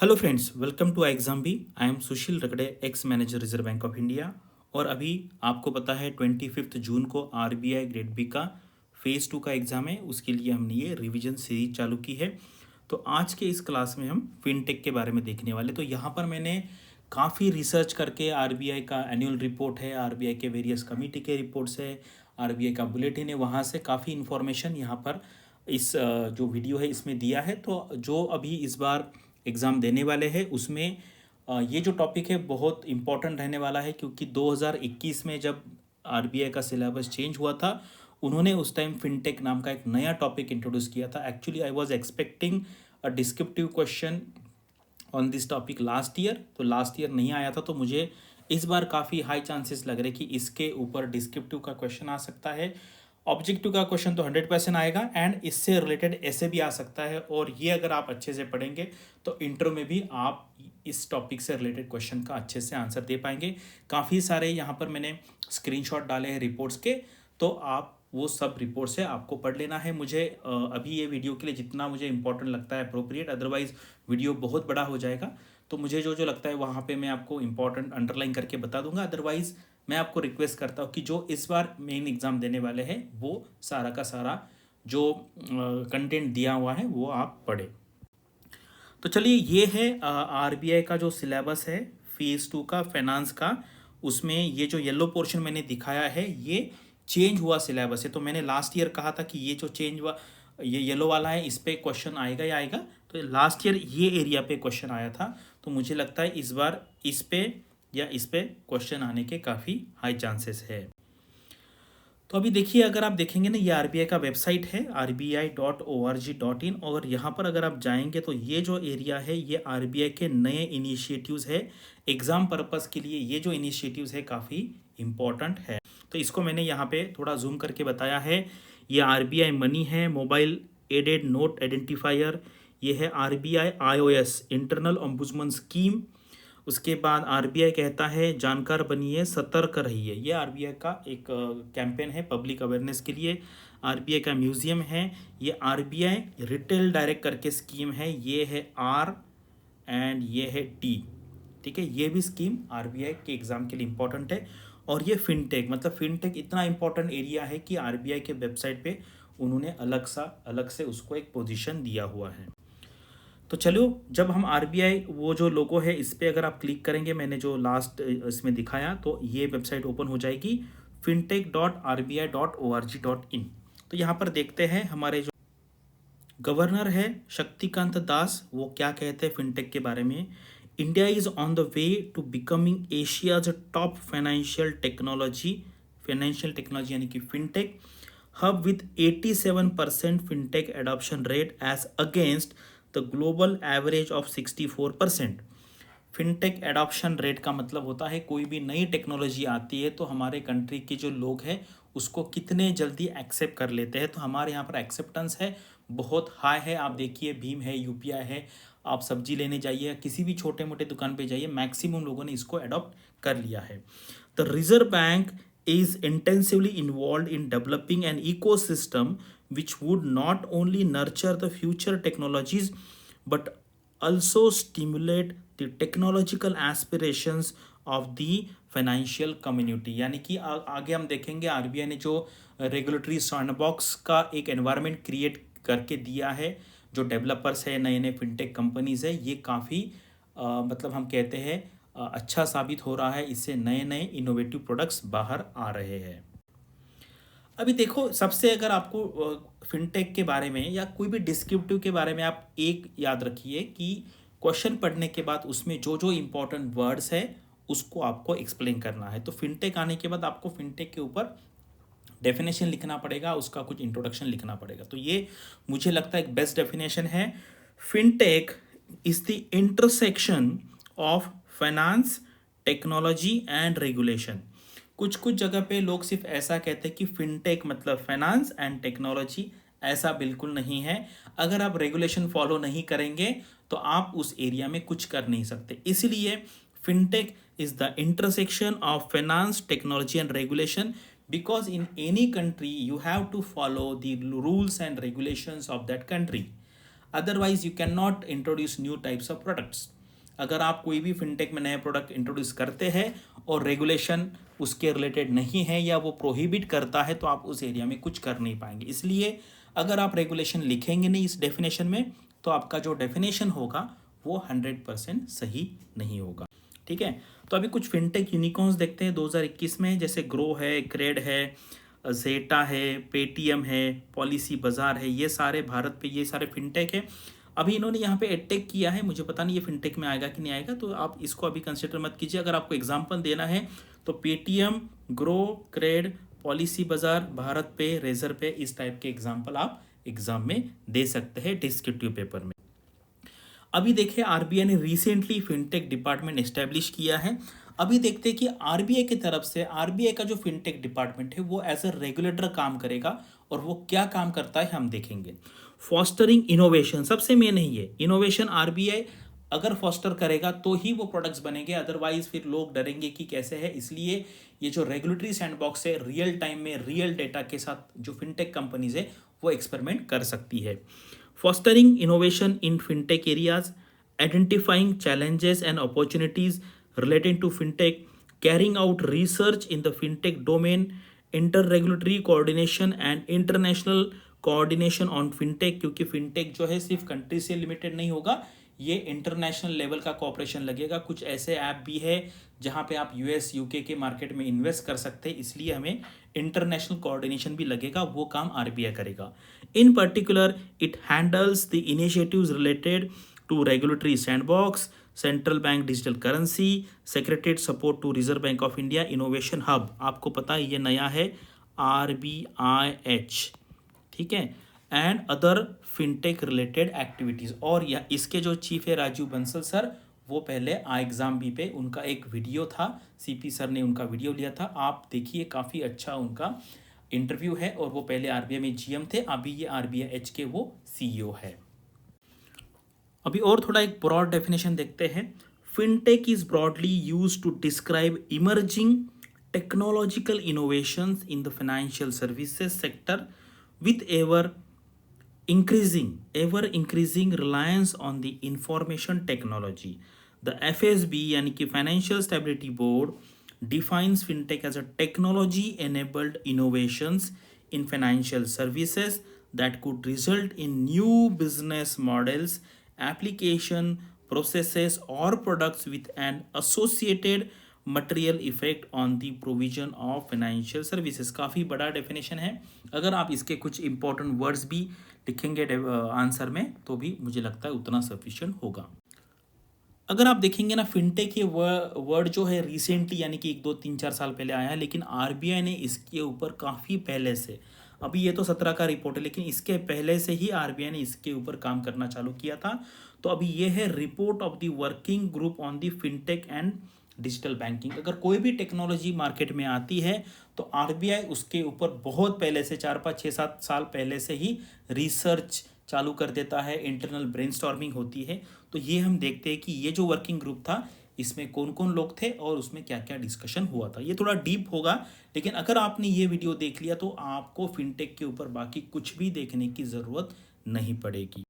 Hello friends, welcome to exam B. I am Sushil Ragade, ex manager Reserve Bank of India. और अभी आपको पता है 25 जून को आरबीआई ग्रेड बी का फेज़ 2 का एग्ज़ाम है। उसके लिए हमने ये रिवीजन सीरीज चालू की है। तो आज के इस क्लास में हम फिनटेक के बारे में देखने वाले। तो यहाँ पर मैंने काफ़ी रिसर्च करके आरबीआई का एनुअल रिपोर्ट है, आरबीआई के वेरियस कमेटी के रिपोर्ट्स है, आरबीआई का बुलेटिन है, वहाँ से काफ़ी इन्फॉर्मेशन यहाँ पर इस जो वीडियो है इसमें दिया है। तो जो अभी इस बार एग्ज़ाम देने वाले हैं उसमें ये जो टॉपिक है बहुत इम्पोर्टेंट रहने वाला है, क्योंकि 2021 में जब आरबीआई का सिलेबस चेंज हुआ था, उन्होंने उस टाइम फिनटेक नाम का एक नया टॉपिक इंट्रोड्यूस किया था। Actually I was expecting a descriptive question on this topic last year, तो लास्ट ईयर नहीं आया था। तो मुझे इस बार काफ़ी हाई चांसेस लग रहे कि इसके ऊपर डिस्क्रिप्टिव का क्वेश्चन आ सकता है। ऑब्जेक्टिव का क्वेश्चन तो 100% आएगा एंड इससे रिलेटेड ऐसे भी आ सकता है। और ये अगर आप अच्छे से पढ़ेंगे तो इंटरव्यू में भी आप इस टॉपिक से रिलेटेड क्वेश्चन का अच्छे से आंसर दे पाएंगे। काफ़ी सारे यहाँ पर मैंने स्क्रीनशॉट डाले हैं रिपोर्ट्स के, तो आप वो सब रिपोर्ट से आपको पढ़ लेना है। मुझे अभी ये वीडियो के लिए जितना मुझे इंपॉर्टेंट लगता है अप्रोप्रिएट, अदरवाइज वीडियो बहुत बड़ा हो जाएगा। तो मुझे जो जो लगता है वहाँ पे मैं आपको इंपॉर्टेंट अंडरलाइन करके बता दूंगा। अदरवाइज मैं आपको रिक्वेस्ट करता हूँ कि जो इस बार मेन एग्ज़ाम देने वाले हैं वो सारा का सारा जो कंटेंट दिया हुआ है वो आप पढ़ें। तो चलिए, ये है आरबीआई का जो सिलेबस है फेज़ 2 का फाइनेंस का। उसमें ये जो येलो पोर्शन मैंने दिखाया है ये चेंज हुआ सिलेबस है। तो मैंने लास्ट ईयर कहा था कि ये जो चेंज हुआ, ये येलो वाला है, इस पे क्वेश्चन आएगा ही आएगा। तो लास्ट ईयर ये एरिया पे क्वेश्चन आया था, तो मुझे लगता है इस बार इस पे या इस पे क्वेश्चन आने के काफ़ी हाई चांसेस है। तो अभी देखिए, अगर आप देखेंगे ना, ये आरबीआई का वेबसाइट है rbi.org.in, और यहाँ पर अगर आप जाएंगे तो ये जो एरिया है ये आरबीआई के नए इनिशिएटिव्स है। एग्ज़ाम पर्पस के लिए ये जो इनिशिएटिव्स है काफ़ी इम्पोर्टेंट है। तो इसको मैंने यहाँ पे थोड़ा जूम करके बताया है। ये आरबीआई मनी है, मोबाइल एडेड नोट आइडेंटिफायर। ये है RBI iOS internal ombudsman scheme. उसके बाद आरबीआई कहता है जानकार बनिए, सतर्क रहिए। ये आरबीआई का एक कैंपेन है पब्लिक अवेयरनेस के लिए। आरबीआई का म्यूजियम है, ये आरबीआई रिटेल डायरेक्ट करके स्कीम है। ये है आर एंड ये है टी, ठीक है। ये भी स्कीम आरबीआई के एग्ज़ाम के लिए इंपॉर्टेंट है। और ये फिनटेक, मतलब फिनटेक इतना इंपॉर्टेंट एरिया है कि आरबीआई के वेबसाइट पे उन्होंने अलग से उसको एक पोजीशन दिया हुआ है। तो चलो, जब हम आरबीआई वो जो लोगो है इस पे अगर आप क्लिक करेंगे, मैंने जो लास्ट इसमें दिखाया, तो ये वेबसाइट ओपन हो जाएगी fintech.rbi.org.in। तो यहाँ पर देखते हैं हमारे जो गवर्नर है शक्तिकांत दास, वो क्या कहते हैं फिनटेक के बारे में। India is on the way to becoming Asia's top financial technology यानी कि fintech hub with 87% fintech adoption rate as against the global average of 64%। Fintech adoption rate का मतलब होता है कोई भी नई टेक्नोलॉजी आती है तो हमारे कंट्री के जो लोग हैं उसको कितने जल्दी एक्सेप्ट कर लेते हैं। तो हमारे यहाँ पर एक्सेप्टेंस है बहुत हाई है। आप देखिए, भीम है, यूपीआई है, आप सब्जी लेने जाइए, किसी भी छोटे मोटे दुकान पे जाइए, मैक्सिमम लोगों ने इसको अडॉप्ट कर लिया है। The Reserve bank is intensively involved in developing an ecosystem which would not only nurture the future technologies but also stimulate the technological aspirations of the financial community. यानी कि आगे हम देखेंगे आरबीआई ने जो रेगुलेटरी सैंडबॉक्स का एक environment create करके दिया है। जो डेवलपर्स है, नए नए फिनटेक कंपनीज है, ये काफ़ी मतलब हम कहते हैं अच्छा साबित हो रहा है। इससे नए नए इनोवेटिव प्रोडक्ट्स बाहर आ रहे हैं। अभी देखो, सबसे अगर आपको फिनटेक के बारे में या कोई भी डिस्क्रिप्टिव के बारे में आप एक याद रखिए कि क्वेश्चन पढ़ने के बाद उसमें जो जो इम्पोर्टेंट वर्ड्स है उसको आपको एक्सप्लेन करना है। तो फिनटेक आने के बाद आपको फिनटेक के ऊपर डेफिनेशन लिखना पड़ेगा, उसका कुछ इंट्रोडक्शन लिखना पड़ेगा। तो ये मुझे लगता है एक बेस्ट डेफिनेशन है। Fintech is the intersection of finance, technology and regulation. कुछ कुछ जगह पे लोग सिर्फ ऐसा कहते हैं कि फिनटेक मतलब फाइनेंस एंड टेक्नोलॉजी, ऐसा बिल्कुल नहीं है। अगर आप रेगुलेशन फॉलो नहीं करेंगे तो आप उस एरिया में कुछ कर नहीं सकते। इसलिए fintech is the intersection of finance, technology and regulation, because in any country you have to follow the rules and regulations of that country। Otherwise you can not introduce new types of products. अगर आप कोई भी fintech में नए product introduce करते हैं और regulation उसके रिलेटेड नहीं है या वो प्रोहिबिट करता है, तो आप उस एरिया में कुछ कर नहीं पाएंगे। इसलिए अगर आप रेगुलेशन लिखेंगे नहीं इस डेफिनेशन में, तो आपका जो डेफिनेशन होगा वो 100% सही नहीं होगा। ठीक है, तो अभी कुछ फिनटेक यूनिकॉर्न्स देखते हैं 2021 में, जैसे ग्रो है, क्रेड है, जेटा है, पेटीएम है, पॉलिसी बाजार है, ये सारे भारत पे ये सारे फिनटेक है। अभी इन्होंने यहाँ पे एडटेक किया है, मुझे पता नहीं ये फिनटेक में आएगा कि नहीं आएगा, तो आप इसको अभी कंसिडर मत कीजिए। अगर आपको एग्जांपल देना है तो पेटीएम, ग्रो, क्रेड, पॉलिसी बाजार, भारत पे, रेजर पे, इस टाइप के एग्जाम्पल आप एग्जाम में दे सकते हैं डिस्क्रिप्टिव पेपर में। अभी देखिए आरबीआई ने रिसेंटली फिनटेक डिपार्टमेंट एस्टेब्लिश किया है। अभी देखते हैं कि आरबीआई की तरफ से आरबीआई का जो फिनटेक डिपार्टमेंट है वो एज अ रेगुलेटर काम करेगा, और वो क्या काम करता है हम देखेंगे। फॉस्टरिंग इनोवेशन सबसे मेन है, ये इनोवेशन आरबीआई अगर फॉस्टर करेगा तो ही वो प्रोडक्ट्स बनेंगे, अदरवाइज फिर लोग डरेंगे कि कैसे है। इसलिए ये जो रेगुलेटरी सैंडबॉक्स है, रियल टाइम में रियल डेटा के साथ जो फिनटेक कंपनीज है वो एक्सपेरिमेंट कर सकती है। Fostering innovation in fintech areas, identifying challenges and opportunities relating to fintech, carrying out research in the fintech domain, inter-regulatory coordination and international coordination on fintech, क्योंकि fintech जो है सिर्फ कंट्री से लिमिटेड नहीं होगा, ये इंटरनेशनल लेवल का corporation लगेगा। कुछ ऐसे ऐप भी है जहाँ पे आप यूएस यूके के मार्केट में इन्वेस्ट कर सकते हैं, इसलिए हमें इंटरनेशनल कोऑर्डिनेशन भी लगेगा, वो काम आरबीआई करेगा। In particular it handles the initiatives related to regulatory sandbox, central bank digital currency, secretariat support to Reserve Bank of India, innovation hub, आपको पता है ये नया है RBIH, ठीक है, and other fintech related activities. और या इसके जो चीफ है राजीव बंसल सर, वो पहले एग्जाम बी पे उनका एक वीडियो था, सीपी सर ने उनका वीडियो लिया था, आप देखिए काफ़ी अच्छा उनका इंटरव्यू है। और वो पहले आरबीआई में जीएम थे, अभी ये RBIH के वो CEO है। अभी और थोड़ा एक ब्रॉड डेफिनेशन देखते हैं। Fintech is broadly used to describe emerging technological innovations in the financial services sector with ever increasing reliance on the information technology. The FSB यानी कि Financial Stability Board defines fintech as a technology enabled innovations in financial services that could result in new business models, application, processes or products with an associated material effect on the provision of financial services. काफ़ी बड़ा definition है, अगर आप इसके कुछ important words भी लिखेंगे answer में तो भी मुझे लगता है उतना सफिशिएंट होगा। अगर आप देखेंगे ना, फिनटेक ये वर्ड जो है रिसेंटली यानी कि 1-2-3-4 साल पहले आया है, लेकिन आरबीआई ने इसके ऊपर काफ़ी पहले से, अभी ये तो 17 का रिपोर्ट है, लेकिन इसके पहले से ही आरबीआई ने इसके ऊपर काम करना चालू किया था। तो अभी ये है report of the working group on the fintech and digital banking. अगर कोई भी टेक्नोलॉजी मार्केट में आती है तो आरबीआई उसके ऊपर बहुत पहले से 4-5-6-7 साल पहले से ही रिसर्च चालू कर देता है, इंटरनल ब्रेनस्टॉर्मिंग होती है। तो ये हम देखते हैं कि ये जो वर्किंग ग्रुप था इसमें कौन कौन लोग थे और उसमें क्या क्या डिस्कशन हुआ था। ये थोड़ा डीप होगा, लेकिन अगर आपने ये वीडियो देख लिया तो आपको फिनटेक के ऊपर बाकी कुछ भी देखने की ज़रूरत नहीं पड़ेगी।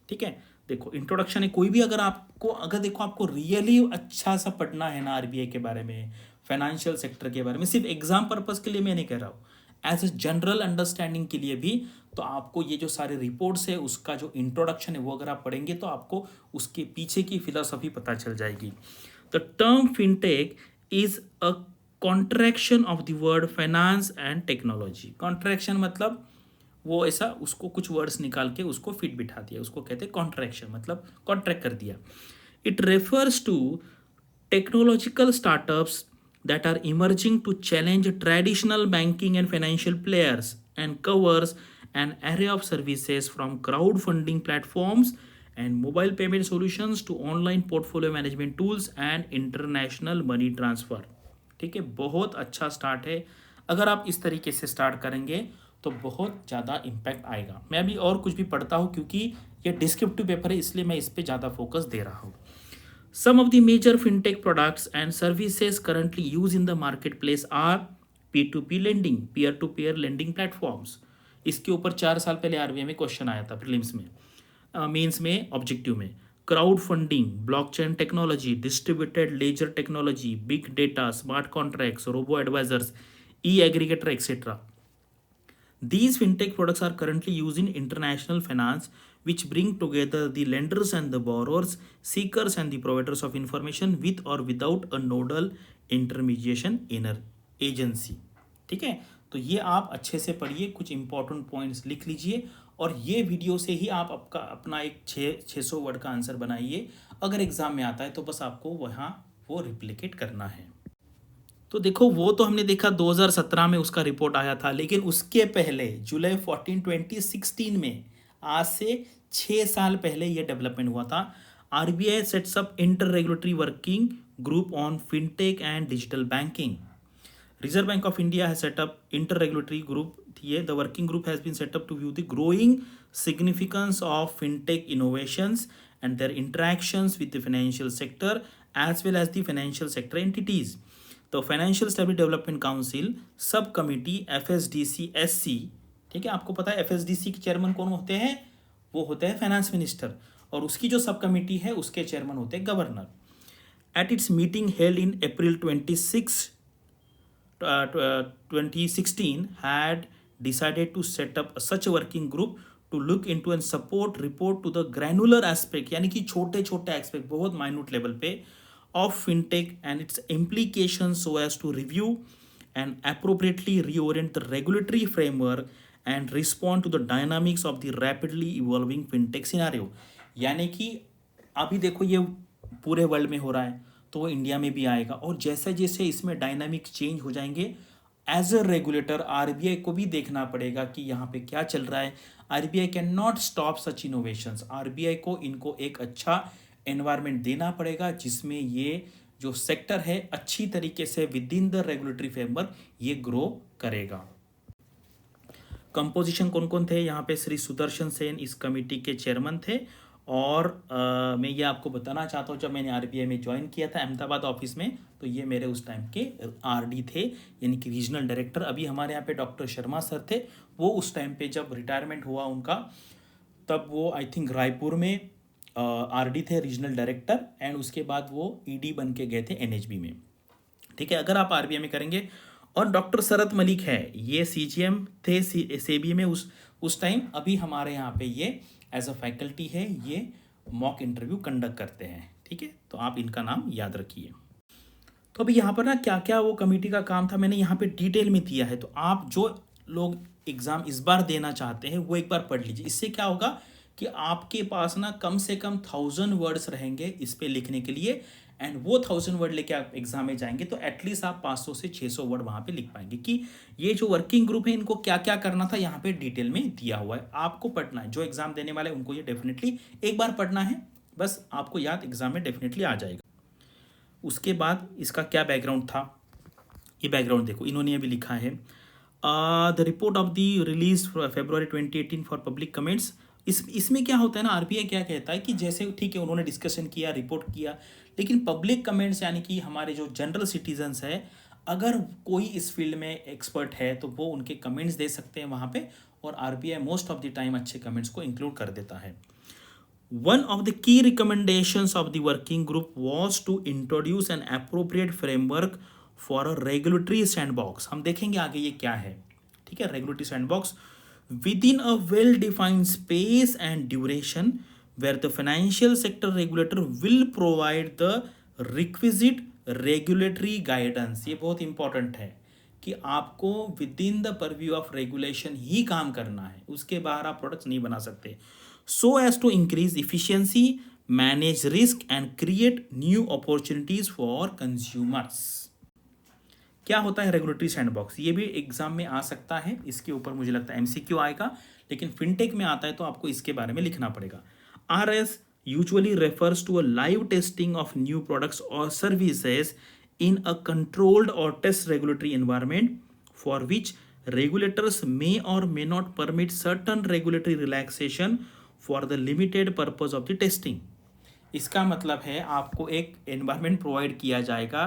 ठीक है, देखो इंट्रोडक्शन है, कोई भी अगर देखो आपको रियली अच्छा सा पढ़ना है ना आरबीआई के बारे में, फाइनेंशियल सेक्टर के बारे में, सिर्फ एग्जाम पर्पस के लिए मैं नहीं कह रहा हूँ, एज ए जनरल अंडरस्टैंडिंग के लिए भी, तो आपको ये जो सारे रिपोर्ट्स है उसका जो इंट्रोडक्शन है वो अगर आप पढ़ेंगे तो आपको उसके पीछे की फिलॉसफी पता चल जाएगी। The term fintech is a contraction of the word finance and technology. Contraction मतलब वो ऐसा उसको कुछ वर्ड्स निकाल के उसको फिट बिठा दिया, उसको कहते हैं कॉन्ट्रैक्शन, मतलब कॉन्ट्रैक्ट कर दिया। It refers to technological startups that are emerging to challenge traditional banking and financial players, and covers an array of services from crowdfunding platforms and mobile payment solutions to online portfolio management tools and international money transfer। ठीक है, बहुत अच्छा start है। अगर आप इस तरीके से स्टार्ट करेंगे तो बहुत ज़्यादा इम्पैक्ट आएगा। मैं अभी और कुछ भी पढ़ता हूँ क्योंकि ये डिस्क्रिप्टिव पेपर है, इसलिए मैं इस पर ज़्यादा फोकस दे रहा हूँ। Some of the major fintech products and services currently used in the marketplace are P2P lending, peer-to-peer lending platforms। इसके ऊपर 4 साल पहले आरबीआई में क्वेश्चन आया था प्रीलिम्स में। मेंस में ऑब्जेक्टिव में crowd funding, blockchain technology, distributed ledger technology, big data, smart contracts, robo advisers, e aggregator etcetera. These fintech products are currently used in international finance, which bring together the lenders and the borrowers, seekers and the providers of information with or without a nodal intermediation inner agency. ठीक है, तो ये आप अच्छे से पढ़िए, कुछ important points लिख लीजिए और ये वीडियो से ही आप आपका अपना एक 600 वर्ड का आंसर बनाइए. अगर एग्जाम में आता है तो बस आपको वहाँ वो रिप्लिकेट करना है. तो देखो वो तो हमने देखा 2017 में उसका रिपोर्ट आया था, लेकिन उसके पहले जुलाई 14 2016 में, आज से 6 साल पहले ये डेवलपमेंट हुआ था. RBI sets up inter regulatory working group on fintech and digital banking. Reserve Bank of India has set up inter-regulatory group. Here, the working group has been set up to view the growing significance of fintech innovations and their interactions with the financial sector as well as the financial sector entities. The Financial Stability Development Council Subcommittee FSDC SC, ठीक है, आपको पता है FSDC के chairman कौन होते हैं? वो होते हैं फाइनेंस मिनिस्टर, और उसकी जो सब कमिटी है उसके चेयरमैन होते हैं governor. At its meeting held in April 26, 2016 had decided to set up such a working group to look into and support report to the granular aspect, यानी कि छोटे छोटे एस्पेक्ट, बहुत माइन्यूट लेवल पे, of fintech and its implications so as to review and appropriately reorient the regulatory framework and respond to the dynamics of the rapidly evolving fintech scenario. यानी कि अभी देखो ये पूरे वर्ल्ड में हो रहा है तो वो इंडिया में भी आएगा, और जैसे जैसे इसमें डायनामिक चेंज हो जाएंगे, एज अ रेगुलेटर आरबीआई को भी देखना पड़ेगा कि यहाँ पे क्या चल रहा है. RBI can not stop such innovations. RBI को इनको एक अच्छा एनवायरनमेंट देना पड़ेगा जिसमें ये जो सेक्टर है अच्छी तरीके से with in the regulatory framework ये ग्रो करेगा. कंपोजिशन कौन कौन थे यहाँ पे? श्री सुदर्शन सेन इस कमेटी के चेयरमैन थे, और मैं ये आपको बताना चाहता हूँ, जब मैंने आरबीआई में ज्वाइन किया था अहमदाबाद ऑफिस में, तो ये मेरे उस टाइम के आरडी थे, यानी कि रीजनल डायरेक्टर. अभी हमारे यहाँ पे डॉक्टर शर्मा सर थे, वो उस टाइम पे जब रिटायरमेंट हुआ उनका, तब वो आई थिंक रायपुर में आरडी थे, रीजनल डायरेक्टर, एंड उसके बाद वो ईडी बन के गए थे एनएचबी में. ठीक है, अगर आप आरबीआई में करेंगे. और डॉक्टर शरत मलिक है, ये सीजीएम थे सेबी में उस टाइम. अभी हमारे यहाँ पे ये एज अ फैकल्टी है, ये मॉक इंटरव्यू कंडक्ट करते हैं. ठीक है, तो आप इनका नाम याद रखिए. तो अभी यहाँ पर ना क्या क्या वो कमेटी का काम था मैंने यहाँ पे डिटेल में दिया है, तो आप जो लोग एग्ज़ाम इस बार देना चाहते हैं वो एक बार पढ़ लीजिए. इससे क्या होगा कि आपके पास ना कम से कम 1000 वर्ड्स रहेंगे इस पे लिखने के लिए, एंड वो 1000 वर्ड लेके आप एग्जाम में जाएंगे तो एटलीस्ट आप 500 से 600 वर्ड वहाँ पे लिख पाएंगे कि ये जो वर्किंग ग्रुप है इनको क्या क्या करना था, यहाँ पे डिटेल में दिया हुआ है. आपको पढ़ना है, जो एग्जाम देने वाले उनको ये डेफिनेटली एक बार पढ़ना है, बस आपको याद एग्जाम में डेफिनेटली आ जाएगा. उसके बाद इसका क्या बैकग्राउंड था, ये बैकग्राउंड देखो, इन्होंने अभी लिखा है the report of the release February 2018 for public comments. इसमें क्या होता है ना, आरबीआई क्या कहता है कि जैसे ठीक है उन्होंने डिस्कशन किया, रिपोर्ट किया, लेकिन पब्लिक कमेंट्स यानी कि हमारे जो जनरल सिटीजन्स है, अगर कोई इस फील्ड में एक्सपर्ट है तो वो उनके कमेंट्स दे सकते हैं वहाँ पे, और RBI most of the time अच्छे कमेंट्स को इंक्लूड कर देता है. One of the key recommendations of the working group was to introduce an appropriate framework for a regulatory sandbox. हम देखेंगे आगे ये क्या है. ठीक है, regulatory sandbox within a well-defined space and duration where the financial sector regulator will provide the requisite regulatory guidance. ये बहुत important है कि आपको within the purview of regulation ही काम करना है, उसके बाहर आप प्रोडक्ट्स नहीं बना सकते. So as to increase efficiency, manage risk and create new opportunities for consumers. क्या होता है रेगुलेटरी सैंडबॉक्स? ये भी एग्जाम में आ सकता है, इसके ऊपर मुझे लगता है एमसीक्यू आएगा, लेकिन फिनटेक में आता है तो आपको इसके बारे में लिखना पड़ेगा. RS usually refers to a live testing of new products or services in a controlled or test regulatory environment for which regulators may or may not permit certain regulatory relaxation for the limited purpose of the testing. इसका मतलब है आपको एक environment provide किया जाएगा,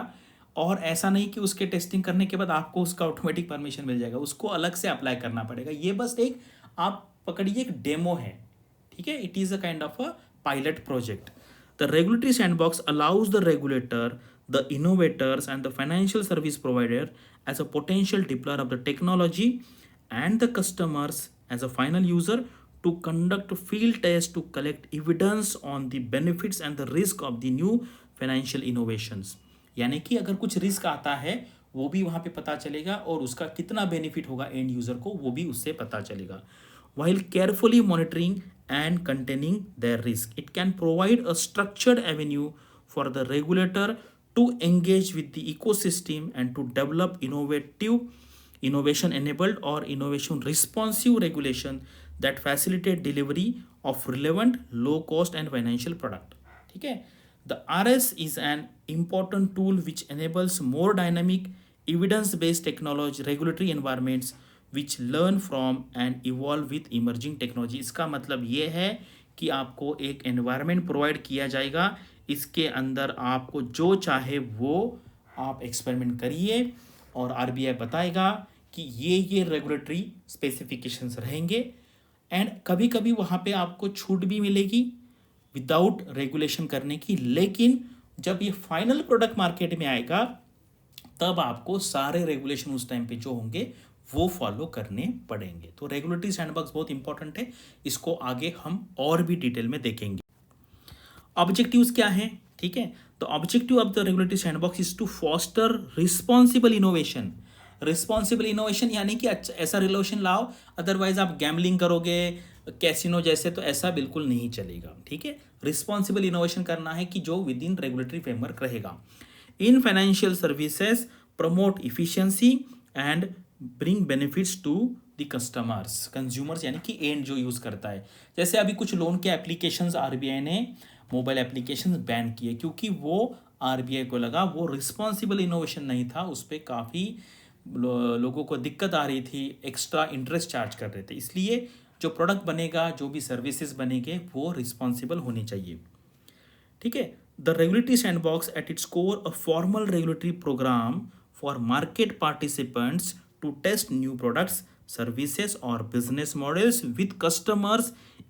और ऐसा नहीं कि उसके टेस्टिंग करने के बाद आपको उसका ऑटोमेटिक परमिशन मिल जाएगा, उसको अलग से अप्लाई करना पड़ेगा. ये बस एक आप पकड़िए एक डेमो है. ठीक है, it is a kind of a pilot project. The regulatory sandbox allows the regulator, the innovators, and the financial service provider as a potential deployer of the technology and the customers as a final user to conduct field tests to collect evidence on the benefits and the risk of the new financial innovations. यानी कि अगर कुछ risk आता है वो भी वहाँ पे पता चलेगा और उसका कितना बेनिफिट होगा एंड यूज़र को वो भी उससे पता चलेगा. While carefully monitoring and containing their risk, it can provide a structured avenue for the regulator to engage with the ecosystem and to develop innovation enabled or innovation responsive regulation that facilitate delivery of relevant low cost and financial product. ठीक है, the RS is an important tool which enables more dynamic evidence based technology regulatory environments which learn from and evolve with emerging technology. इसका मतलब ये है कि आपको एक environment provide किया जाएगा, इसके अंदर आपको जो चाहे वो आप एक्सपेरिमेंट करिए और आरबीआई बताएगा कि ये रेगुलेटरी स्पेसिफिकेशंस रहेंगे एंड कभी कभी वहाँ पे आपको छूट भी मिलेगी विदाउट रेगुलेशन करने की, लेकिन जब ये फाइनल प्रोडक्ट मार्केट में आएगा तब आपको सारे रेगुलेशन उस टाइम पे जो होंगे वो फॉलो करने पड़ेंगे. तो रेगुलेटरी सैंडबॉक्स बहुत इंपॉर्टेंट है, इसको आगे हम और भी डिटेल में देखेंगे. ऑब्जेक्टिव्स क्या हैं? ठीक है, तो objective of the regulatory sandbox is to foster responsible innovation. Responsible innovation यानी कि ऐसा रिलोशन लाओ, अदरवाइज आप गैम्बलिंग करोगे कैसीनो जैसे, तो ऐसा बिल्कुल नहीं चलेगा. ठीक है, रिस्पॉन्सिबल इनोवेशन करना है कि जो विद इन रेगुलेटरी फ्रेमवर्क रहेगा. In financial services promote efficiency and bring benefits to the customers. Consumers यानी कि एंड जो यूज़ करता है. जैसे अभी कुछ लोन के एप्लीकेशंस आरबीआई ने मोबाइल एप्लीकेशंस बैन किए क्योंकि वो आरबीआई को लगा वो रिस्पॉन्सिबल इनोवेशन नहीं था, उस पर काफ़ी लोगों को दिक्कत आ रही थी, एक्स्ट्रा इंटरेस्ट चार्ज कर रहे थे. इसलिए जो प्रोडक्ट बनेगा, जो भी सर्विसेज बनेंगे वो रिस्पॉन्सिबल होनी चाहिए. ठीक है, the regulatory sandbox at its core a formal regulatory program for market participants to test new products, services और business models with customers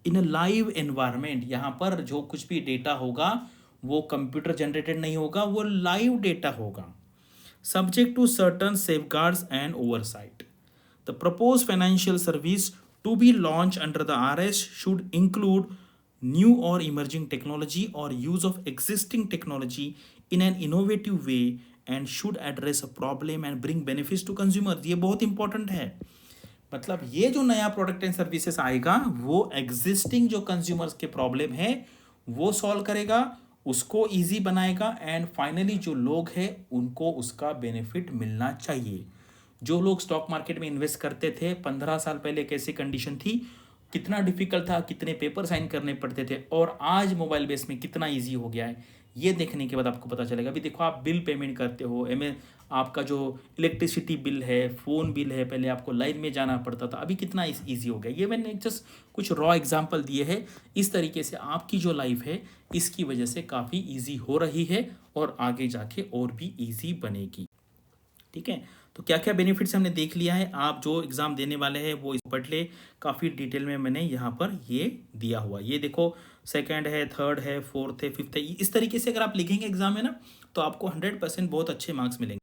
in a live environment. यहाँ पर जो कुछ भी डेटा होगा वो कंप्यूटर जनरेटेड नहीं होगा, वो लाइव डेटा होगा. Subject to certain safeguards and oversight. The proposed financial service to be launched under the RS should include new or emerging technology or use of existing technology in an innovative way and should address a problem and bring benefits to consumers. ये बहुत important है. मतलब ये जो नया product and services आएगा वो existing जो कंज्यूमर्स के प्रॉब्लम है वो सॉल्व करेगा, उसको इजी बनाएगा एंड फाइनली जो लोग हैं उनको उसका बेनिफिट मिलना चाहिए. जो लोग स्टॉक मार्केट में इन्वेस्ट करते थे 15 साल पहले कैसी कंडीशन थी, कितना डिफिकल्ट था, कितने पेपर साइन करने पड़ते थे, और आज मोबाइल बेस में कितना ईजी हो गया है, ये देखने के बाद आपको पता चलेगा. अभी देखो आप बिल पेमेंट करते हो, आपका जो इलेक्ट्रिसिटी बिल है, फ़ोन बिल है, पहले आपको लाइन में जाना पड़ता था, अभी कितना ईजी हो गया. ये मैंने जस्ट कुछ रॉ एग्जांपल दिए हैं. इस तरीके से आपकी जो लाइफ है इसकी वजह से काफ़ी ईजी हो रही है और आगे जाके और भी ईजी बनेगी. ठीक है, तो क्या क्या बेनिफिट्स हमने देख लिया है. आप जो एग्ज़ाम देने वाले हैं वो पढ़ ले, काफ़ी डिटेल में मैंने यहाँ पर ये दिया हुआ. ये देखो सेकंड है, थर्ड है, फोर्थ है, फिफ्थ है. इस तरीके से अगर आप लिखेंगे एग्जाम में ना तो आपको 100% बहुत अच्छे मार्क्स मिलेंगे.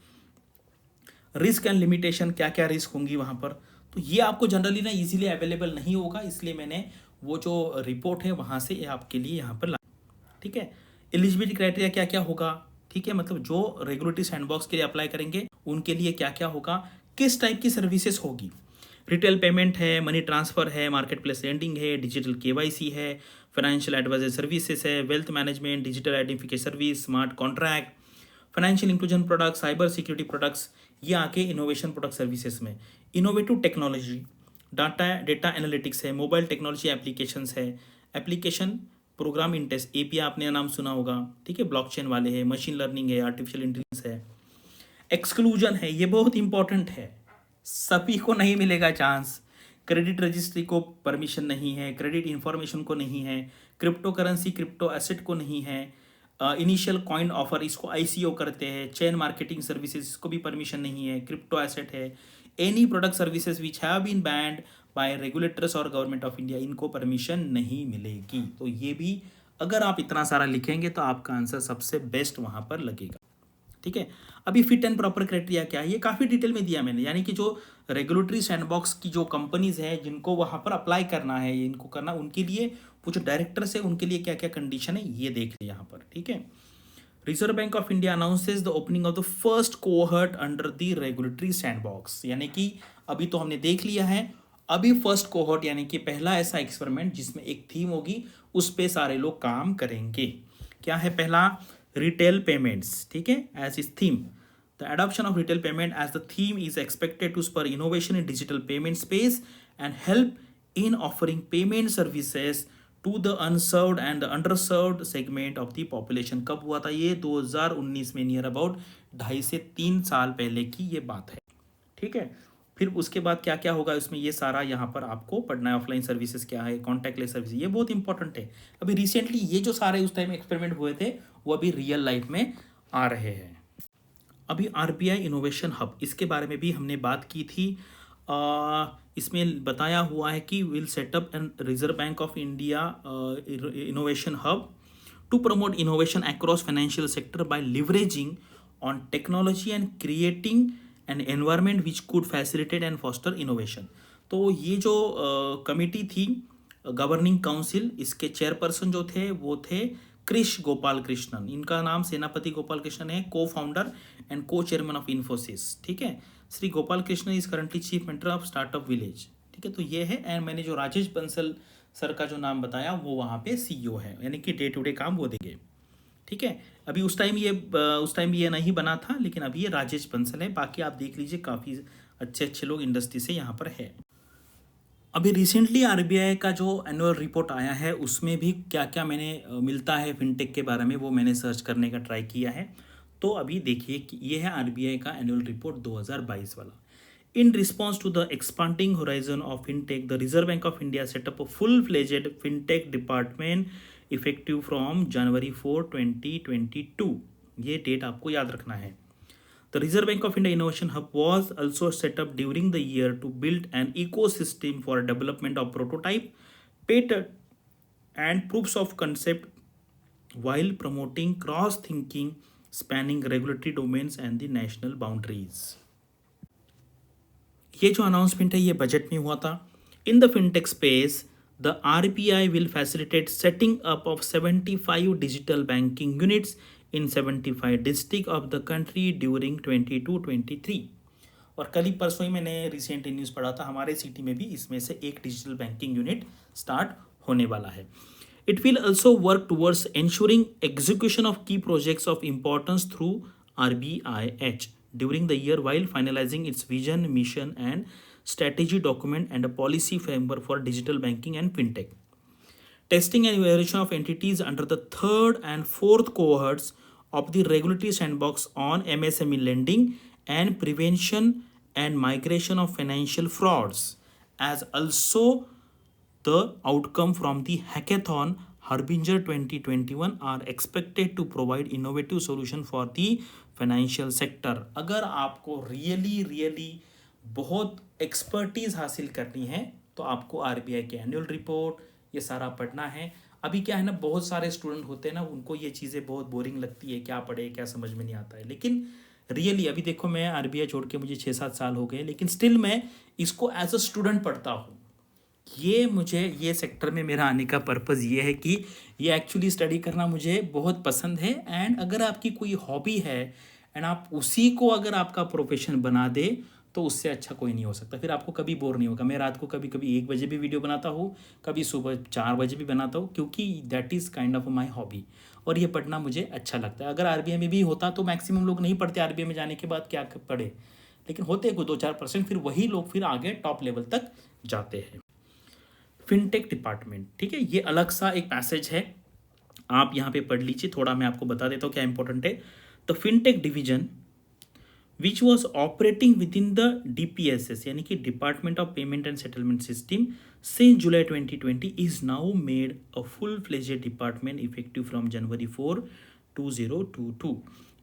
रिस्क एंड लिमिटेशन, क्या क्या रिस्क होंगी वहाँ पर, तो ये आपको जनरली ना इजीली अवेलेबल नहीं होगा, इसलिए मैंने वो जो रिपोर्ट है वहाँ से आपके लिए यहाँ पर ला. ठीक है, एलिजिबिलिटी क्राइटेरिया क्या क्या होगा. ठीक है, मतलब जो रेगुलेटरी सैंडबॉक्स के लिए अप्लाई करेंगे उनके लिए क्या क्या होगा, किस टाइप की सर्विसेज होगी. रिटेल पेमेंट है, मनी ट्रांसफ़र है, मार्केट प्लेस लेंडिंग है, डिजिटल केवाईसी है, फाइनेंशियल एडवाइजरी सर्विसेज है, wealth management, digital identification service, smart contract, financial inclusion products, cyber security products. ये आके इनोवेशन प्रोडक्ट सर्विसेज में. इनोवेटिव टेक्नोलॉजी, डेटा एनालिटिक्स है, mobile technology applications है, application program interest API आपने नाम सुना होगा. ठीक है, ब्लॉकचेन वाले हैं, मशीन लर्निंग है, आर्टिफिशियल इंटेलिजेंस है. एक्सक्लूजन है, ये बहुत इंपॉर्टेंट है, सभी को नहीं मिलेगा चांस. क्रेडिट रजिस्ट्री को परमिशन नहीं है, क्रेडिट इंफॉर्मेशन को नहीं है, क्रिप्टो करेंसी क्रिप्टो एसेट को नहीं है, इनिशियल कॉइन ऑफर इसको आईसीओ करते हैं, चेन मार्केटिंग सर्विसेज इसको भी परमिशन नहीं है, क्रिप्टो एसेट है. Any product services which have been banned by regulators और गवर्नमेंट ऑफ इंडिया, इनको परमिशन नहीं मिलेगी। तो ये भी अगर आप इतना सारा लिखेंगे तो आपका आंसर सबसे बेस्ट वहाँ पर लगेगा। ठीक है, अभी फिट एंड प्रॉपर क्राइटेरिया क्या है, ये काफ़ी डिटेल में दिया मैंने, यानी कि जो रेगुलेटरी सैंडबॉक्स की जो कंपनीज है जिनको वहाँ पर अप्लाई करना है, इनको करना, उनके लिए वो जो डायरेक्टर्स है उनके लिए क्या क्या कंडीशन है ये देख लिया यहाँ पर। ठीक है, reserve Bank of India announces the opening of the first cohort under the regulatory sandbox, यानी कि अभी तो हमने देख लिया है, अभी फर्स्ट कोहर्ट यानी कि पहला ऐसा एक्सपेरिमेंट जिसमें एक थीम होगी, उस पे सारे लोग काम करेंगे। क्या है पहला, रिटेल पेमेंट्स। ठीक है, as is theme the adoption of retail payment as the theme is expected to spur innovation in digital payment space and help in offering payment services to the unserved and the underserved segment of the population. कब हुआ था ये, 2019 में, near about 2.5 से 3 साल पहले की ये बात है। ठीक है, फिर उसके बाद क्या क्या होगा इसमें, ये सारा यहाँ पर आपको पढ़ना है। ऑफलाइन सर्विसेज क्या है, कॉन्टैक्टलेस सर्विस, ये बहुत इंपॉर्टेंट है। अभी रिसेंटली ये जो सारे उस टाइम एक्सपेरिमेंट हुए थे वो अभी रियल लाइफ में आ रहे हैं। अभी आरबीआई इनोवेशन हब, इसके बारे में भी हमने बात की थी। इसमें बताया हुआ है कि will set up an Reserve Bank of India innovation hub to promote innovation across financial sector by leveraging on technology and creating an environment which could facilitate and foster innovation. तो ये जो कमिटी थी, गवर्निंग काउंसिल, इसके chairperson जो थे वो थे कृष गोपाल कृष्णन, इनका नाम सेनापति गोपाल कृष्णन है, को फाउंडर एंड को चेयरमैन ऑफ इन्फोसिस। ठीक है, Shri Gopal Krishnan is currently chief mentor of startup village. ठीक है, तो ये है। एंड मैंने जो राजेश बंसल सर का जो नाम बताया वो वहाँ पे सीईओ है, यानी कि डे टू डे काम वो देंगे। ठीक है, अभी उस टाइम ये नहीं बना था, लेकिन अभी ये राजेश बंसल है। बाकी आप देख लीजिए, काफ़ी अच्छे अच्छे लोग इंडस्ट्री से यहाँ पर है। अभी रिसेंटली आरबीआई का जो एनुअल रिपोर्ट आया है उसमें भी क्या क्या मैंने मिलता है फिनटेक के बारे में, वो मैंने सर्च करने का ट्राई किया है। तो अभी देखिए कि ये है आरबीआई का एनुअल रिपोर्ट 2022 वाला। In response to the expanding horizon of fintech, the Reserve Bank of India set up a full fledged fintech department effective from January 4, 2022। ये डेट आपको याद रखना है। The Reserve Bank of India Innovation Hub was also set up during the year to build an ecosystem for development of prototype, patent, and proofs of concept while promoting cross-thinking spanning regulatory domains and the national boundaries. ये जो announcement है ये budget में हुआ था। In the fintech space the RBI will facilitate setting up of 75 digital banking units in 75 district of the country during 22-23। और कल ही परसों ही मैंने रिसेंटली न्यूज़ पढ़ा था, हमारे सिटी में भी इसमें से एक डिजिटल बैंकिंग यूनिट स्टार्ट होने वाला है। It will also work towards ensuring execution of key projects of importance through RBIH during the year while finalizing its vision, mission and strategy document and a policy framework for digital banking and fintech. Testing and evaluation of entities under the third and fourth cohorts of the regulatory sandbox on MSME lending and prevention and migration of financial frauds, as also the outcome from the hackathon Harbinger 2021 are expected to provide innovative solution for the financial sector. अगर आपको really बहुत expertise हासिल करनी है तो आपको RBI के annual report ये सारा पढ़ना है। अभी क्या है ना, बहुत सारे स्टूडेंट होते हैं ना, उनको ये चीज़ें बहुत बोरिंग लगती है, क्या पढ़े क्या समझ में नहीं आता है। लेकिन रियली अभी देखो, मैं आरबीआई छोड़ के मुझे 6-7 साल हो गए, लेकिन स्टिल मैं इसको एज अ स्टूडेंट पढ़ता हूँ। ये सेक्टर में मेरा आने का पर्पज़ ये है कि ये एक्चुअली स्टडी करना मुझे बहुत पसंद है। एंड अगर आपकी कोई हॉबी है एंड आप उसी को अगर आपका प्रोफेशन बना दे तो उससे अच्छा कोई नहीं हो सकता। फिर आपको कभी बोर नहीं होगा। मैं रात को कभी कभी 1 बजे भी वीडियो बनाता हूँ, कभी सुबह 4 बजे भी बनाता हूँ, क्योंकि that is kind of my hobby. और ये पढ़ना मुझे अच्छा लगता है। अगर आरबीआई में भी होता तो मैक्सिमम लोग नहीं पढ़ते, आरबीआई में जाने के बाद क्या पढ़े, लेकिन होते कोई 2-4%, फिर वही लोग फिर आगे टॉप लेवल तक जाते हैं। फिनटेक डिपार्टमेंट, ठीक है, ये अलग सा एक पैसेज है, आप यहाँ पे पढ़ लीजिए। थोड़ा मैं आपको बता देता हूँ क्या इंपॉर्टेंट है। The fintech division which was operating with in the DPSS यानी कि department of payment and settlement system since July 2020 is now made a full fledged department effective from January 4, 2022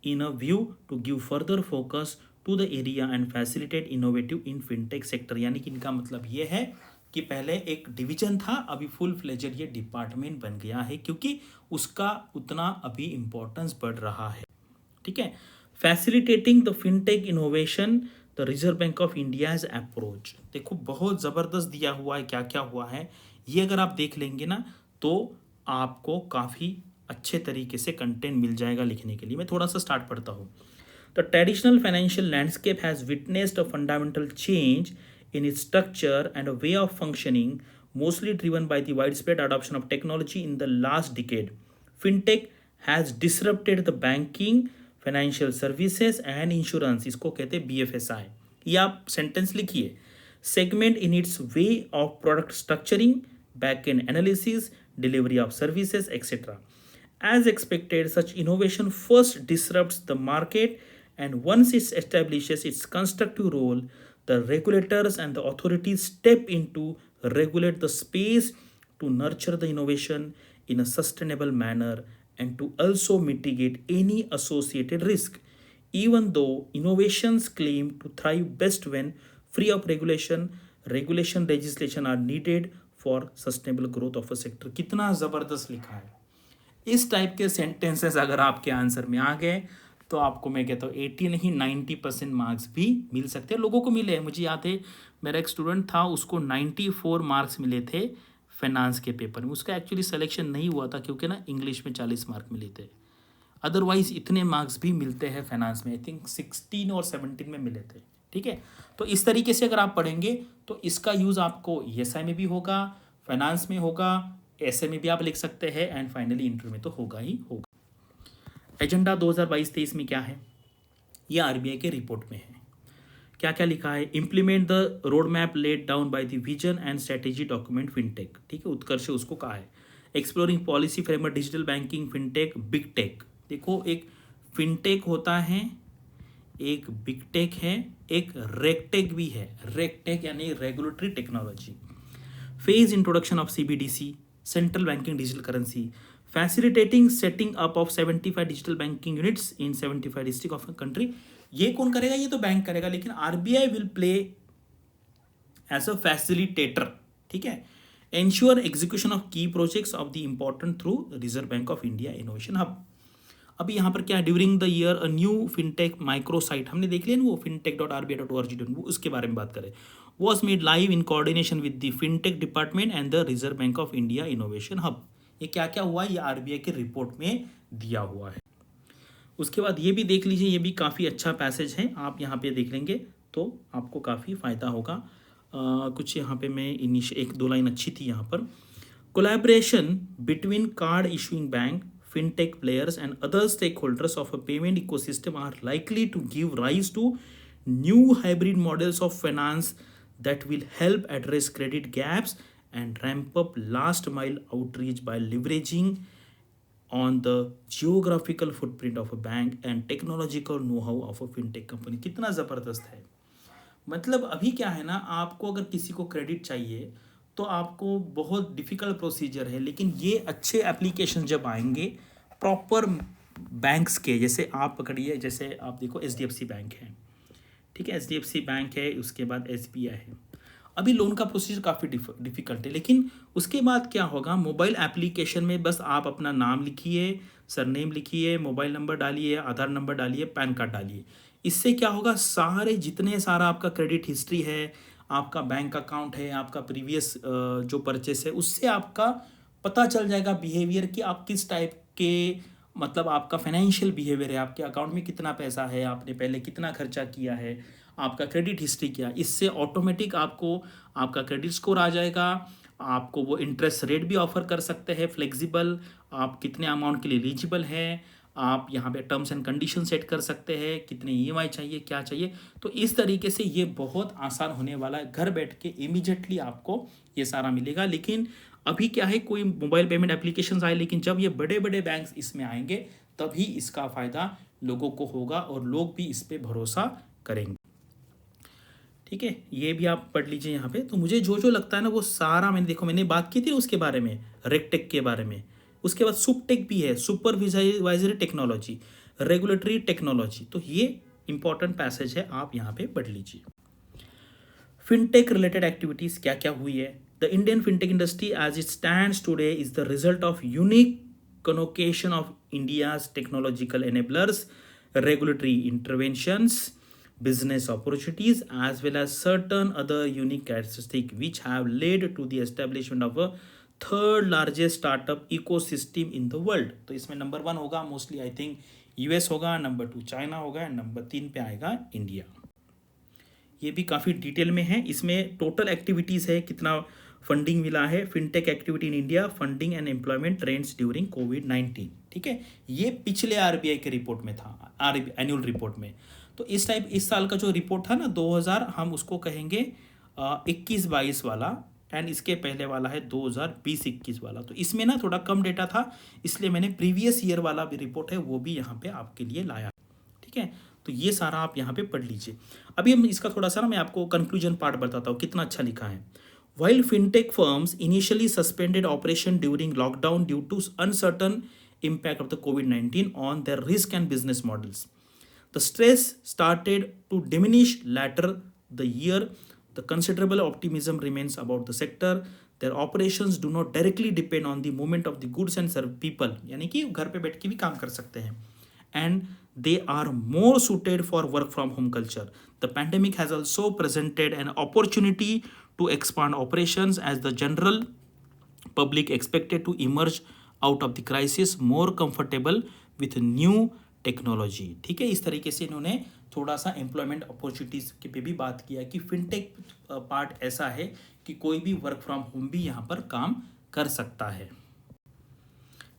in a view to give further focus to the area and facilitate innovative in fintech sector। यानी कि इनका मतलब ये है कि पहले एक division था, अभी फुल फ्लेजेड ये डिपार्टमेंट बन गया है क्योंकि उसका उतना अभी इम्पोर्टेंस बढ़ रहा है। ठीक है, facilitating the fintech innovation the Reserve Bank of India has approach. देखो बहुत ज़बरदस्त दिया हुआ है, क्या क्या हुआ है ये अगर आप देख लेंगे ना तो आपको काफ़ी अच्छे तरीके से कंटेंट मिल जाएगा लिखने के लिए। मैं थोड़ा सा स्टार्ट पढ़ता हूँ। The traditional financial landscape has witnessed a fundamental change in its structure and a way of functioning, mostly driven by the widespread adoption of technology in the last decade. Fintech has disrupted the banking, financial services and insurance. इसको कहते हैं BFSI. ये आप sentence लिखिए. Segment in its way of product structuring, back-end analysis, delivery of services, etc. As expected, such innovation first disrupts the market, and once it establishes its constructive role, the regulators and the authorities step in to regulate the space to nurture the innovation in a sustainable manner and to also mitigate any associated risk. Even though innovations claim to thrive best when free of regulation legislation are needed for sustainable growth of a sector. कितना ज़बरदस्त लिखा है। इस type के sentences अगर आपके answer में आ गए तो आपको मैं कहता हूँ 80 नहीं 90% मार्क्स भी मिल सकते हैं। लोगों को मिले हैं, मुझे याद है मेरा एक स्टूडेंट था उसको 94 मार्क्स मिले थे फाइनेंस के पेपर में। उसका एक्चुअली सिलेक्शन नहीं हुआ था क्योंकि ना इंग्लिश में 40 मार्क मिले थे, अदरवाइज इतने मार्क्स भी मिलते हैं फाइनेंस में। आई थिंक 16 और 17 में मिले थे। ठीक है, तो इस तरीके से अगर आप पढ़ेंगे तो इसका यूज़ आपको ESI में भी होगा, फाइनेंस में होगा, ऐसे में भी आप लिख सकते हैं एंड फाइनली इंटर में तो होगा ही होगा। एजेंडा 2022-23 में क्या है, ये RBI के रिपोर्ट में है। क्या क्या लिखा है, implement the road map laid down by the vision and strategy document fintech. ठीक है, उत्कर्ष उसको कहा है। Exploring policy framework digital banking fintech big tech. देखो एक फिनटेक होता है, एक बिग टेक है, एक रेगटेक भी है। रेगटेक यानी regulatory technology. Phase introduction of CBDC central banking digital currency, facilitating setting up of 75 digital banking units in 75 district of country. ये कौन करेगा, ये तो बैंक करेगा, लेकिन RBI will play as a facilitator. ठीक है, ensure execution of key projects of the important through Reserve Bank of India innovation hub. अभी यहाँ पर क्या है, during the year a new fintech micro site, हमने देख लिया ना वो fintech.rbi.org, उस के बारे में बात करें, was made live in coordination with the fintech department and the Reserve Bank of India Innovation Hub। ये क्या क्या हुआ, ये RBI के रिपोर्ट में दिया हुआ है। उसके बाद ये भी देख लीजिए, ये भी काफ़ी अच्छा पैसेज है, आप यहाँ पे देख लेंगे तो आपको काफ़ी फ़ायदा होगा। कुछ यहाँ पे मैं एक दो लाइन अच्छी थी यहाँ पर, collaboration between card issuing bank, fintech players and other stakeholders of a payment ecosystem are likely to give rise to new hybrid models of finance that will help address credit gaps and ramp up last mile outreach by leveraging on the geographical footprint of a bank and technological know-how of a fintech company। कितना ज़बरदस्त है। मतलब अभी क्या है ना, आपको अगर किसी को क्रेडिट चाहिए तो आपको बहुत डिफ़िकल्ट प्रोसीजर है, लेकिन ये अच्छे एप्लीकेशन जब आएंगे प्रॉपर बैंक्स के, जैसे आप पकड़िए, जैसे आप देखो HDFC बैंक है, ठीक है, HDFC बैंक है, उसके बाद SBI है। अभी लोन का प्रोसीजर काफ़ी डिफ़िकल्ट है, लेकिन उसके बाद क्या होगा, मोबाइल एप्लीकेशन में बस आप अपना नाम लिखिए, सरनेम लिखिए, मोबाइल नंबर डालिए, आधार नंबर डालिए, पैन कार्ड डालिए। इससे क्या होगा, सारे जितने सारा आपका क्रेडिट हिस्ट्री है, आपका बैंक अकाउंट है, आपका प्रीवियस जो परचेस है, उससे आपका पता चल जाएगा बिहेवियर कि आप किस टाइप के, मतलब आपका फाइनेंशियल बिहेवियर है, आपके अकाउंट में कितना पैसा है, आपने पहले कितना खर्चा किया है, आपका क्रेडिट हिस्ट्री क्या। इससे ऑटोमेटिक आपको आपका क्रेडिट स्कोर आ जाएगा, आपको वो इंटरेस्ट रेट भी ऑफर कर सकते हैं फ्लेक्सिबल, आप कितने अमाउंट के लिए एलिजिबल हैं, आप यहाँ पे टर्म्स एंड कंडीशन सेट कर सकते हैं, कितने EMI चाहिए, क्या चाहिए। तो इस तरीके से ये बहुत आसान होने वाला है, घर बैठ के इमीडिएटली आपको ये सारा मिलेगा। लेकिन अभी क्या है, कोई मोबाइल पेमेंट एप्लीकेशंस आए, लेकिन जब ये बड़े बड़े बैंक्स इसमें आएंगे तभी इसका फ़ायदा लोगों को होगा और लोग भी इस पर भरोसा करेंगे। ठीक है, ये भी आप पढ़ लीजिए यहाँ पे। तो मुझे जो जो लगता है ना वो सारा मैंने बात की थी उसके बारे में, रेगटेक के बारे में। उसके बाद सुपटेक भी है, सुपरवाइजरी टेक्नोलॉजी, रेगुलेटरी टेक्नोलॉजी। तो ये इंपॉर्टेंट पैसेज है, आप यहाँ पे पढ़ लीजिए। फिनटेक रिलेटेड एक्टिविटीज़ क्या क्या हुई है, The Indian fintech industry as it stands today is the result of unique convocation of India's technological enablers, regulatory interventions, business opportunities, as well as certain other unique characteristics which have led to the establishment of a third largest startup ecosystem in the world. तो इसमें number 1 होगा mostly I think US होगा, number 2 China होगा and number 3 पे आएगा India. ये भी काफ़ी डिटेल में है। इसमें टोटल एक्टिविटीज़ है, कितना फंडिंग मिला है, fintech activity in India, funding and employment trends during कोविड-19। ठीक है, ये पिछले आरबीआई के रिपोर्ट में था, एनुअल रिपोर्ट में। तो इस साल का जो रिपोर्ट था ना 2000, हम उसको कहेंगे 21-22 वाला, एंड इसके पहले वाला है 2020-21 वाला। तो इसमें ना थोड़ा कम डेटा था, इसलिए मैंने प्रीवियस ईयर वाला भी रिपोर्ट है वो भी यहाँ पे आपके लिए लाया। ठीक है, तो ये सारा आप यहाँ पे पढ़ लीजिए। अभी हम इसका थोड़ा सा ना मैं आपको कंक्लूजन पार्ट बताता हूँ, कितना अच्छा लिखा है। While fintech firms initially suspended operation during lockdown due to uncertain impact of the COVID-19 on their risk and business models, the stress started to diminish later the year. The considerable optimism remains about the sector. Their operations do not directly depend on the movement of the goods and serve people, यानी कि घर पे बैठ के भी काम कर सकते हैं, and they are more suited for work from home culture. The pandemic has also presented an opportunity to expand operations as the general public expected to emerge out of the crisis more comfortable with new technology. ठीक है, इस तरीके से इन्होंने थोड़ा सा employment opportunities के पे भी बात किया कि फिनटेक पार्ट ऐसा है कि कोई भी वर्क फ्रॉम होम भी यहाँ पर काम कर सकता है।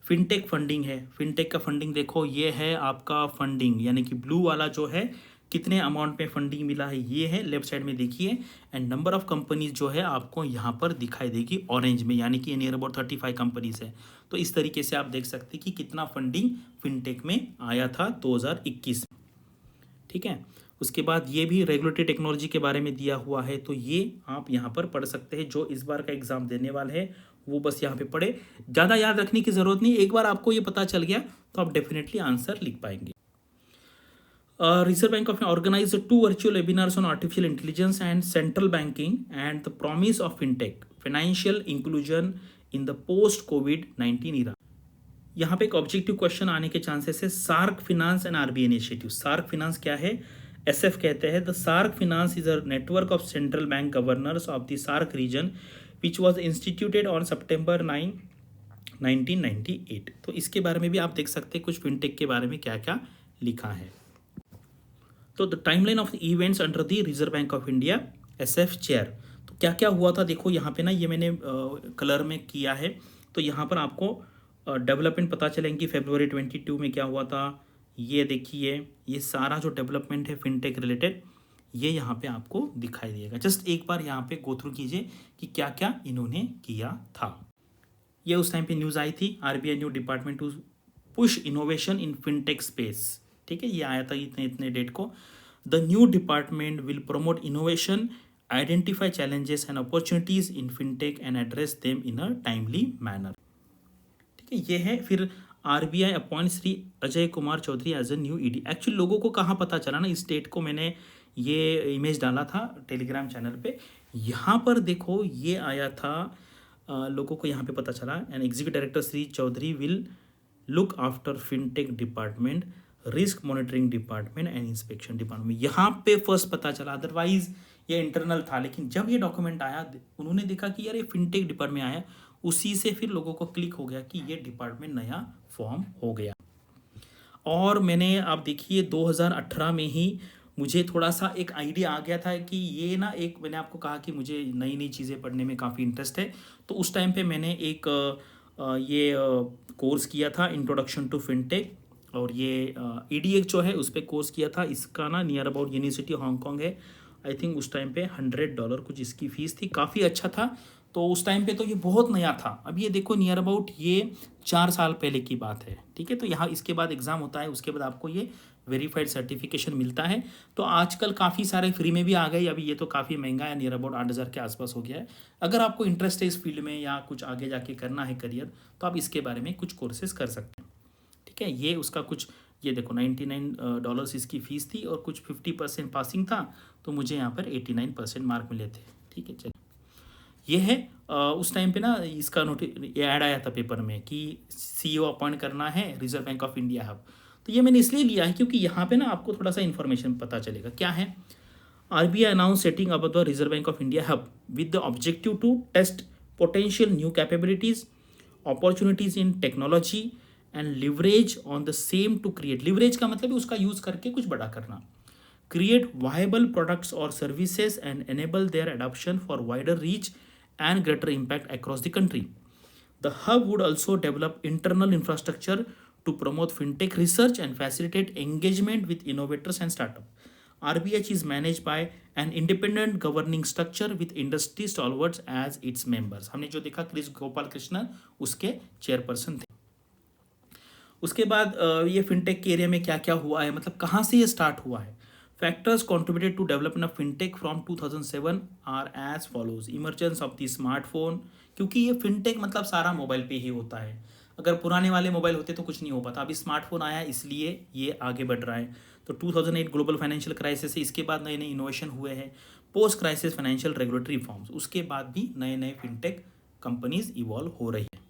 फिनटेक फंडिंग है, फिनटेक का फंडिंग देखो, ये है आपका फंडिंग, यानी कि ब्लू वाला जो है कितने अमाउंट में फंडिंग मिला है ये है, लेफ्ट साइड में देखिए, एंड नंबर ऑफ कंपनीज जो है आपको यहाँ पर दिखाई देगी ऑरेंज में, यानी कि नियर अबाउट 35 कंपनीज है। तो इस तरीके से आप देख सकते हैं कि कितना फंडिंग फिनटेक में आया था 2021। ठीक है, उसके बाद ये भी रेगुलेटरी टेक्नोलॉजी के बारे में दिया हुआ है, तो ये आप यहाँ पर पढ़ सकते हैं। जो इस बार का एग्जाम देने वाले हैं वो बस यहाँ पे पढ़े, ज़्यादा याद रखने की ज़रूरत नहीं, एक बार आपको ये पता चल गया तो आप डेफिनेटली आंसर लिख पाएंगे। Reserve Bank of India organized 2 virtual webinars on artificial intelligence and central banking and the promise of fintech, financial inclusion in the post-COVID-19 era. यहाँ पे एक ऑब्जेक्टिव क्वेश्चन आने के चांसेस है। SAARC finance and RBI initiative. SAARC finance क्या है? SF कहते हैं। The SAARC finance is a network of central bank governors of the SAARC region which was instituted on September 9, 1998। तो इसके बारे में भी आप देख सकते हैं कुछ फिनटेक के बारे में क्या क्या लिखा है। तो the timeline of the events under the Reserve Bank of India SF chair. तो क्या क्या हुआ था देखो यहाँ पे ना, ये मैंने कलर में किया है, तो यहाँ पर आपको डेवलपमेंट पता चलेंगी। February 22 में क्या हुआ था ये देखिए, ये सारा जो डेवलपमेंट है फिनटेक रिलेटेड ये यहाँ पे आपको दिखाई देगा। जस्ट एक बार यहाँ पे गो थ्रू कीजिए कि क्या क्या इन्होंने किया था। ये उस टाइम पे न्यूज़ आई थी, RBI new department to push innovation in fintech space. ठीक है, ये आया था इतने इतने डेट को। The new department will promote innovation, identify challenges and opportunities in fintech and address them in a timely manner. ठीक है, ये है। फिर RBI appoint Shri Ajay Kumar Chaudhary as a new ED. Actually लोगों को कहाँ पता चला ना, इस डेट को मैंने ये इमेज डाला था टेलीग्राम चैनल पे। यहाँ पर देखो ये आया था, लोगों को यहाँ पे पता चला। And executive director Shri Chaudhary will look after fintech department, risk monitoring department and inspection department. यहाँ पे फर्स्ट पता चला, अदरवाइज ये इंटरनल था। लेकिन जब ये डॉक्यूमेंट आया उन्होंने देखा कि यार ये फिनटेक डिपार्टमेंट आया, उसी से फिर लोगों को क्लिक हो गया कि ये डिपार्टमेंट नया फॉर्म हो गया। और मैंने आप देखिए 2018 में ही मुझे थोड़ा सा एक आइडिया आ गया था कि ये ना, एक मैंने आपको कहा कि मुझे नई नई चीज़ें पढ़ने में काफ़ी इंटरेस्ट है, तो उस टाइम पे मैंने एक ये कोर्स किया था इंट्रोडक्शन टू फिनटेक, और ये EDX जो है उस पर कोर्स किया था। इसका ना नियर अबाउट यूनिवर्सिटी हांगकॉन्ग है, आई थिंक उस टाइम पे $100 कुछ इसकी फ़ीस थी, काफ़ी अच्छा था। तो उस टाइम पे तो ये बहुत नया था। अब ये देखो नियर अबाउट ये 4 साल पहले की बात है। ठीक है, तो यहाँ इसके बाद एग्ज़ाम होता है, उसके बाद आपको ये वेरीफाइड सर्टिफिकेशन मिलता है। तो आजकल काफ़ी सारे फ्री में भी आ गए, अभी ये तो काफ़ी महंगा है, नियर अबाउट 8,000 के आसपास हो गया है। अगर आपको इंटरेस्ट है इस फील्ड में या कुछ आगे जाके करना है करियर, तो आप इसके बारे में कुछ कोर्सेज कर सकते हैं। ठीक है, ये उसका कुछ, ये देखो $99 इसकी फ़ीस थी और कुछ 50% पासिंग था, तो मुझे यहाँ पर 89% मार्क मिले थे। ठीक है, चलिए ये है उस टाइम पे ना इसका ये ऐड आया था पेपर में कि CEO अपॉइंट करना है reserve Bank of India hub. तो ये मैंने इसलिए लिया है क्योंकि यहाँ पे ना आपको थोड़ा सा इन्फॉर्मेशन पता चलेगा क्या है। RBI announced setting up the Reserve Bank of India hub with the objective to test potential new capabilities, opportunities in technology and leverage on the same to create leverage का मतलब है उसका यूज करके कुछ बड़ा करना, create viable products or services and enable their adoption for wider reach and greater impact across the country. The hub would also develop internal infrastructure to promote fintech research and facilitate engagement with innovators and startups. RBH is managed by an independent governing structure with industry stalwarts as its members. हमने जो देखा Chris Gopal Krishnan उसके chairperson थे। उसके बाद ये fintech के area में क्या क्या हुआ है, मतलब कहाँ से ये स्टार्ट हुआ है। Factors contributed to development of fintech from 2007 are as follows. Emergence of the smartphone, क्योंकि ये फिनटेक मतलब सारा मोबाइल पे ही होता है। अगर पुराने वाले मोबाइल होते तो कुछ नहीं हो पाता, अभी स्मार्टफोन आया इसलिए ये आगे बढ़ रहा है। तो 2008 ग्लोबल फाइनेंशियल क्राइसिस है, इसके बाद नए नए इनोवेशन हुए हैं। Post crisis financial regulatory reforms, उसके बाद भी नए नए फिनटेक कंपनीज इवॉल्व हो रही है।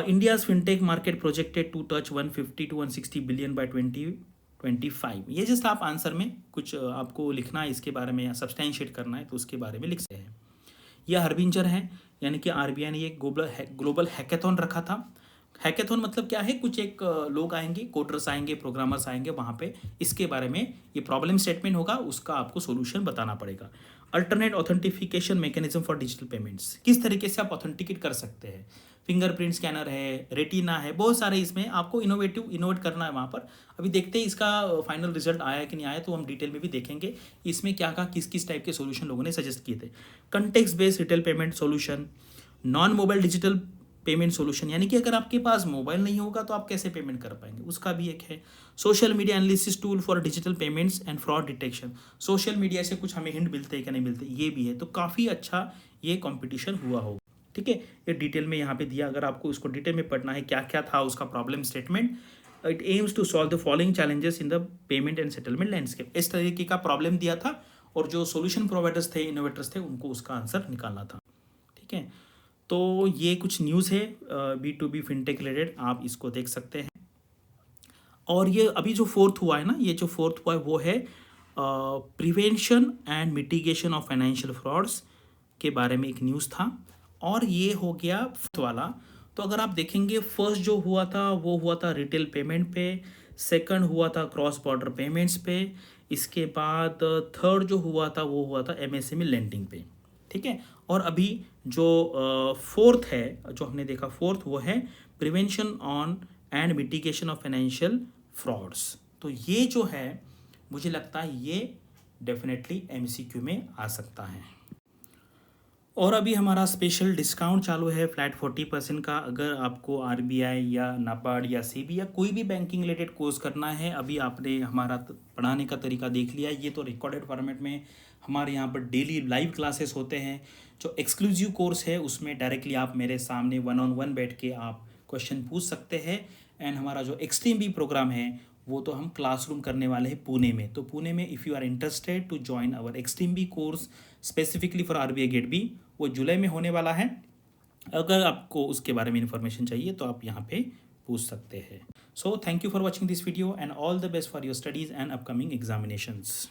India's fintech market projected to touch 150 to 160 billion bye 2025। ये जस्ट आप आंसर में कुछ आपको लिखना है इसके बारे में या सब्सटैंशिएट करना है तो उसके बारे में लिख सकते हैं। यह हरबिंजर है, यानी कि RBI ने ये ग्लोबल हैकेथॉन रखा था। हैकेथॉन मतलब क्या है, कुछ एक लोग आएंगे, कोडर्स आएंगे, प्रोग्रामर्स आएंगे वहाँ पे, इसके बारे में ये प्रॉब्लम स्टेटमेंट होगा, उसका आपको सोल्यूशन बताना पड़ेगा। Alternate authentication mechanism for digital payments, किस तरीके से आप ऑथेंटिकेट कर सकते हैं। फिंगरप्रिंट स्कैनर है, रेटिना है, बहुत सारे इसमें आपको इनोवेट करना है वहाँ पर। अभी देखते हैं इसका फाइनल रिजल्ट आया कि नहीं आया, तो हम डिटेल में भी देखेंगे इसमें क्या क्या किस किस टाइप के सोल्यूशन लोगों ने सजेस्ट किए थे। Context based retail payment solution, non mobile digital payment solution, यानी कि अगर आपके पास मोबाइल नहीं होगा तो आप कैसे पेमेंट कर पाएंगे, उसका भी एक है। Social media analysis tool for digital payments and fraud detection, social media से कुछ हमें हिंट मिलते हैं कि नहीं मिलते, ये भी है। तो काफ़ी अच्छा ये कंपटीशन हुआ होगा, ठीक है। ये डिटेल में यहाँ पे दिया, अगर आपको इसको डिटेल में पढ़ना है क्या क्या था उसका problem statement. It aims to solve the following challenges in the payment and settlement landscape, इस तरीके का प्रॉब्लम दिया था और जो सोल्यूशन प्रोवाइडर्स थे, इनोवेटर्स थे, उनको उसका आंसर निकालना था, ठीक है। तो ये कुछ न्यूज़ है B2B फिनटेक रिलेटेड, आप इसको देख सकते हैं। और ये अभी जो फोर्थ हुआ है ना, ये जो फोर्थ हुआ है वो है prevention and mitigation of financial frauds के बारे में एक न्यूज़ था, और ये हो गया फोर्थ वाला। तो अगर आप देखेंगे फर्स्ट जो हुआ था वो हुआ था रिटेल पेमेंट पे, सेकंड हुआ था क्रॉस बॉर्डर पेमेंट्स पे, इसके बाद थर्ड जो हुआ था वो हुआ था MSME लेंडिंग पे, ठीक है। और अभी जो फोर्थ है, जो हमने देखा फोर्थ, वो है prevention on and mitigation of financial frauds. तो ये जो है मुझे लगता है ये डेफिनेटली MCQ में आ सकता है। और अभी हमारा स्पेशल डिस्काउंट चालू है फ्लैट 40% का। अगर आपको RBI या नाबार्ड या SEBI या कोई भी बैंकिंग रिलेटेड कोर्स करना है, अभी आपने हमारा पढ़ाने का तरीका देख लिया, ये तो रिकॉर्डेड फॉर्मेट में हमारे यहाँ पर डेली लाइव क्लासेस होते हैं। जो एक्सक्लूसिव कोर्स है उसमें डायरेक्टली आप मेरे सामने 1-on-1 बैठ के आप क्वेश्चन पूछ सकते हैं। एंड हमारा जो एक्सट्रीम बी प्रोग्राम है वो तो हम क्लासरूम करने वाले हैं पुणे में। तो पुणे में if you are interested to join our extreme B course specifically for RBI grade B, वो जुलाई में होने वाला है। अगर आपको उसके बारे में इंफॉर्मेशन चाहिए तो आप यहाँ पे पूछ सकते हैं। So thank you for watching this video and all the best for your studies and upcoming examinations.